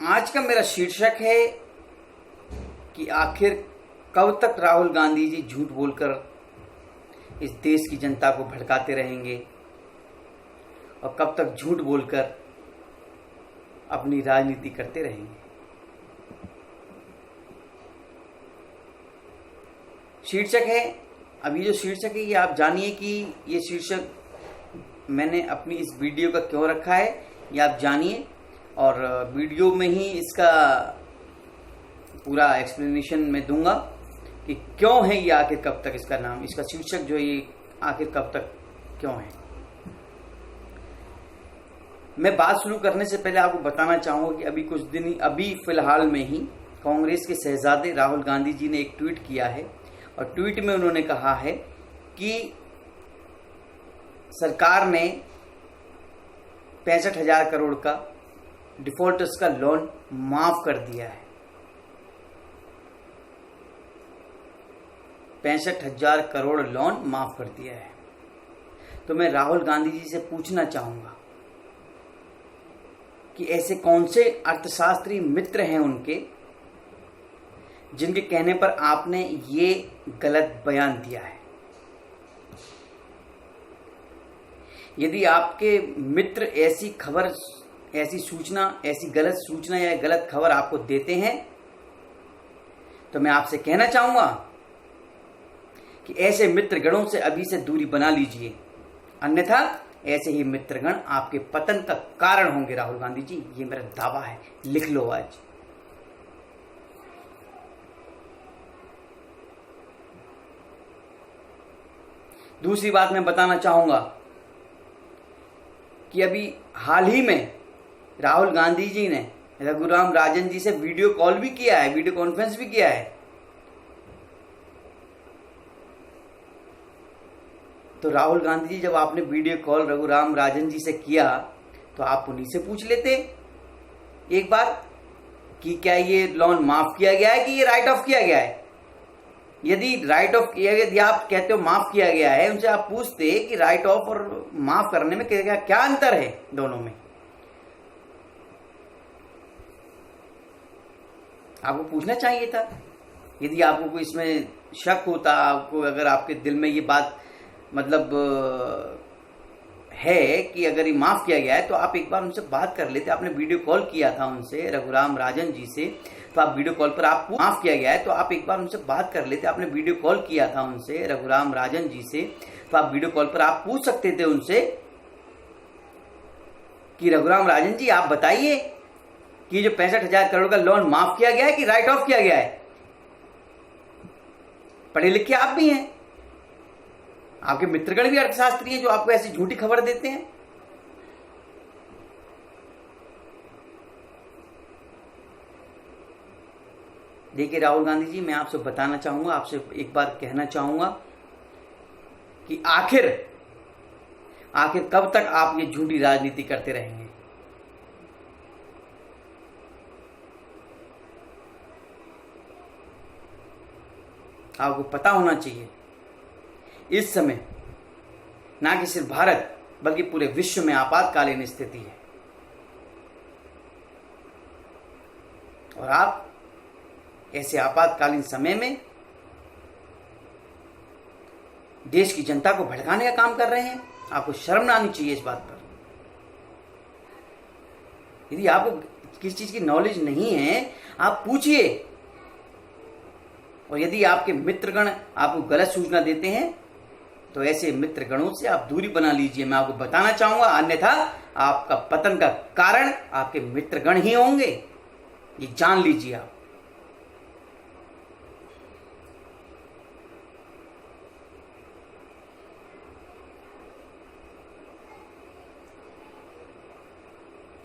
आज का मेरा शीर्षक है कि आखिर कब तक राहुल गांधी जी झूठ बोलकर इस देश की जनता को भड़काते रहेंगे और कब तक झूठ बोलकर अपनी राजनीति करते रहेंगे। शीर्षक है, अभी जो शीर्षक है ये आप जानिए कि ये शीर्षक मैंने अपनी इस वीडियो का क्यों रखा है, ये आप जानिए और वीडियो में ही इसका पूरा एक्सप्लेनेशन मैं दूंगा कि क्यों है ये, आखिर कब तक, इसका नाम, इसका शीर्षक जो ये आखिर कब तक क्यों है। मैं बात शुरू करने से पहले आपको बताना चाहूंगा कि अभी फिलहाल में ही कांग्रेस के शहजादे राहुल गांधी जी ने एक ट्वीट किया है और ट्वीट में उन्होंने कहा है कि सरकार ने 65,000 करोड़ का डिफॉल्टर्स का लोन माफ कर दिया है। 65,000 करोड़ लोन माफ कर दिया है। तो मैं राहुल गांधी जी से पूछना चाहूंगा कि ऐसे कौन से अर्थशास्त्री मित्र हैं उनके जिनके कहने पर आपने ये गलत बयान दिया है। यदि आपके मित्र ऐसी खबर, ऐसी सूचना, ऐसी गलत सूचना या गलत खबर आपको देते हैं तो मैं आपसे कहना चाहूंगा कि ऐसे मित्रगणों से अभी से दूरी बना लीजिए, अन्यथा ऐसे ही मित्रगण आपके पतन का कारण होंगे। राहुल गांधी जी, ये मेरा दावा है, लिख लो आज। दूसरी बात मैं बताना चाहूंगा कि अभी हाल ही में राहुल गांधी जी ने रघुराम राजन जी से वीडियो कॉल भी किया है, वीडियो कॉन्फ्रेंस भी किया है। तो राहुल गांधी जी, जब आपने वीडियो कॉल रघुराम राजन जी से किया तो आप उन्हीं से पूछ लेते एक बार कि क्या ये लोन माफ किया गया है कि ये राइट ऑफ किया गया है। यदि राइट ऑफ किया गया, यदि आप कहते हो माफ किया गया है, उनसे आप पूछते कि राइट ऑफ और माफ करने में क्या अंतर है दोनों में। आपको पूछना चाहिए था। यदि आपको कोई इसमें शक होता, आपको अगर आपके दिल में ये बात मतलब है कि अगर ये माफ किया गया है तो आप एक बार उनसे बात कर लेते। आपने वीडियो कॉल किया था उनसे, रघुराम राजन जी से, तो आप वीडियो कॉल पर आप माफ किया गया है तो आप एक बार उनसे बात कर लेते। आपने वीडियो कॉल किया था उनसे, रघुराम राजन जी से, तो आप वीडियो कॉल पर आप पूछ सकते थे उनसे कि रघुराम राजन जी आप बताइए कि जो 65,000 करोड़ का लोन माफ किया गया है कि राइट ऑफ किया गया है। पढ़े लिखे आप भी हैं, आपके मित्रगण भी अर्थशास्त्री हैं जो आपको ऐसी झूठी खबर देते हैं। देखिए राहुल गांधी जी, मैं आपसे बताना चाहूंगा, आपसे एक बार कहना चाहूंगा कि आखिर कब तक आप ये झूठी राजनीति करते रहेंगे। आपको पता होना चाहिए इस समय ना कि सिर्फ भारत बल्कि पूरे विश्व में आपातकालीन स्थिति है और आप ऐसे आपातकालीन समय में देश की जनता को भड़काने का काम कर रहे हैं। आपको शर्म ना आनी चाहिए इस बात पर। यदि आपको किसी चीज की नॉलेज नहीं है आप पूछिए, और यदि आपके मित्रगण आपको गलत सूचना देते हैं तो ऐसे मित्रगणों से आप दूरी बना लीजिए, मैं आपको बताना चाहूंगा, अन्यथा आपका पतन का कारण आपके मित्रगण ही होंगे, ये जान लीजिए आप।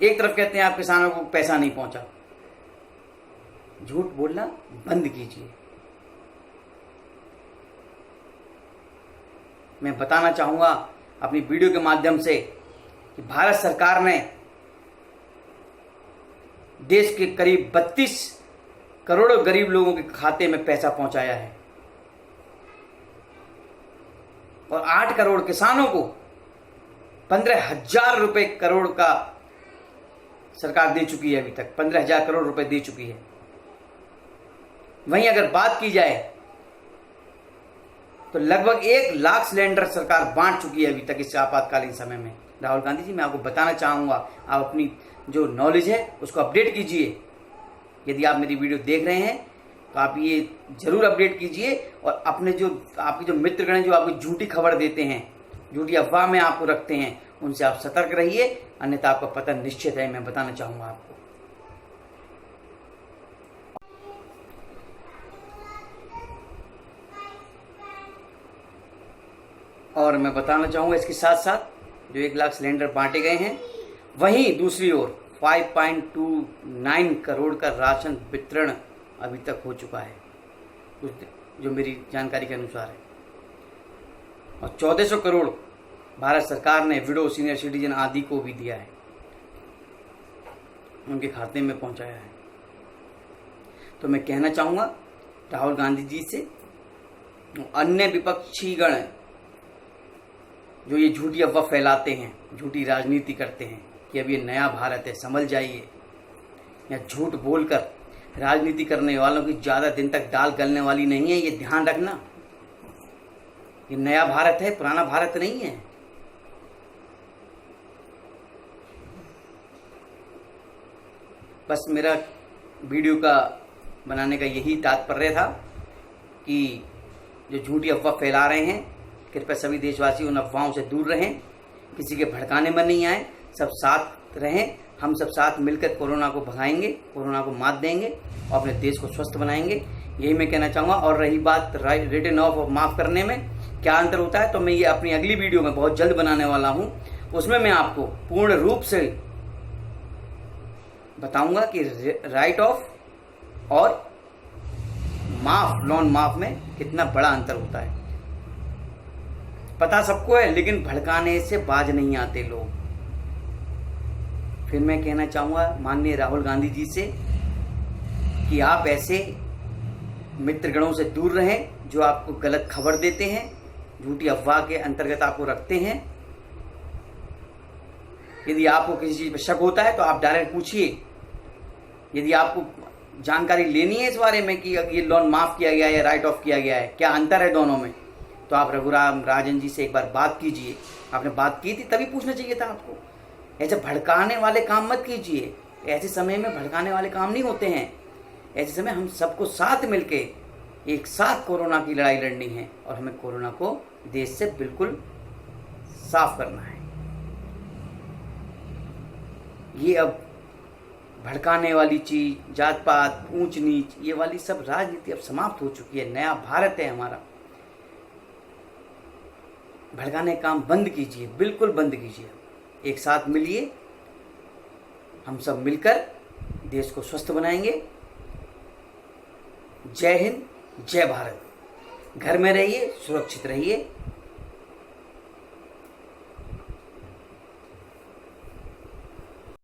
एक तरफ कहते हैं आप किसानों को पैसा नहीं पहुंचा, झूठ बोलना बंद कीजिए। मैं बताना चाहूंगा अपनी वीडियो के माध्यम से कि भारत सरकार ने देश के करीब 32 करोड़ गरीब लोगों के खाते में पैसा पहुंचाया है और 8 करोड़ किसानों को 15,000 रुपए करोड़ का सरकार दे चुकी है, अभी तक 15,000 करोड़ रुपए दे चुकी है। वहीं अगर बात की जाए तो लगभग 1 लाख सिलेंडर सरकार बांट चुकी है अभी तक इस आपातकालीन समय में। राहुल गांधी जी, मैं आपको बताना चाहूंगा, आप अपनी जो नॉलेज है उसको अपडेट कीजिए। यदि आप मेरी वीडियो देख रहे हैं तो आप ये जरूर अपडेट कीजिए, और अपने जो आपके जो मित्रगण जो आपको झूठी खबर देते हैं, झूठी अफवाह में आपको रखते हैं, उनसे आप सतर्क रहिए, अन्यथा आपका पतन निश्चित है। मैं बताना चाहूंगा आपको। और मैं बताना चाहूंगा इसके साथ साथ जो 1 लाख सिलेंडर बांटे गए हैं, वहीं दूसरी ओर 5.29 करोड़ का राशन वितरण अभी तक हो चुका है, जो मेरी जानकारी के अनुसार है। और 1400 करोड़ भारत सरकार ने विडो, सीनियर सिटीजन आदि को भी दिया है, उनके खाते में पहुंचाया है। तो मैं कहना चाहूंगा राहुल गांधी जी से, अन्य विपक्षी गण जो ये झूठी अफवाह फैलाते हैं, झूठी राजनीति करते हैं कि अब ये नया भारत है, संभल जाइए, या झूठ बोलकर राजनीति करने वालों की ज्यादा दिन तक दाल गलने वाली नहीं है, ये ध्यान रखना। ये नया भारत है, पुराना भारत नहीं है। बस मेरा वीडियो का बनाने का यही तात्पर्य था कि जो झूठी अफवाह फैला रहे हैं, कृपया सभी देशवासी उन अफवाहों से दूर रहें, किसी के भड़काने में नहीं आए, सब साथ रहें। हम सब साथ मिलकर कोरोना को भगाएंगे, कोरोना को मात देंगे और अपने देश को स्वस्थ बनाएंगे, यही मैं कहना चाहूँगा। और रही बात रिटर्न ऑफ माफ़ करने में क्या अंतर होता है, तो मैं ये अपनी अगली वीडियो में बहुत जल्द बनाने वाला हूँ, उसमें मैं आपको पूर्ण रूप से बताऊंगा कि राइट ऑफ और माफ, लोन माफ में कितना बड़ा अंतर होता है। पता सबको है, लेकिन भड़काने से बाज नहीं आते लोग। फिर मैं कहना चाहूंगा माननीय राहुल गांधी जी से कि आप ऐसे मित्रगणों से दूर रहें जो आपको गलत खबर देते हैं, झूठी अफवाह के अंतर्गत आपको रखते हैं। यदि आपको किसी चीज पर शक होता है तो आप डायरेक्ट पूछिए। यदि आपको जानकारी लेनी है इस बारे में कि ये लोन माफ किया गया है या राइट ऑफ किया गया है, क्या अंतर है दोनों में, तो आप रघुराम राजन जी से एक बार बात कीजिए। आपने बात की थी तभी पूछना चाहिए था आपको। ऐसे भड़काने वाले काम मत कीजिए। ऐसे समय में भड़काने वाले काम नहीं होते हैं। ऐसे समय हम सबको साथ मिलके एक साथ कोरोना की लड़ाई लड़नी है और हमें कोरोना को देश से बिल्कुल साफ करना है। ये अब भड़काने वाली चीज, जात पात, ऊंच नीच, ये वाली सब राजनीति अब समाप्त हो चुकी है। नया भारत है हमारा। भड़काने काम बंद कीजिए, बिल्कुल बंद कीजिए। एक साथ मिलिए, हम सब मिलकर देश को स्वस्थ बनाएंगे। जय हिंद, जय भारत। घर में रहिए, सुरक्षित रहिए।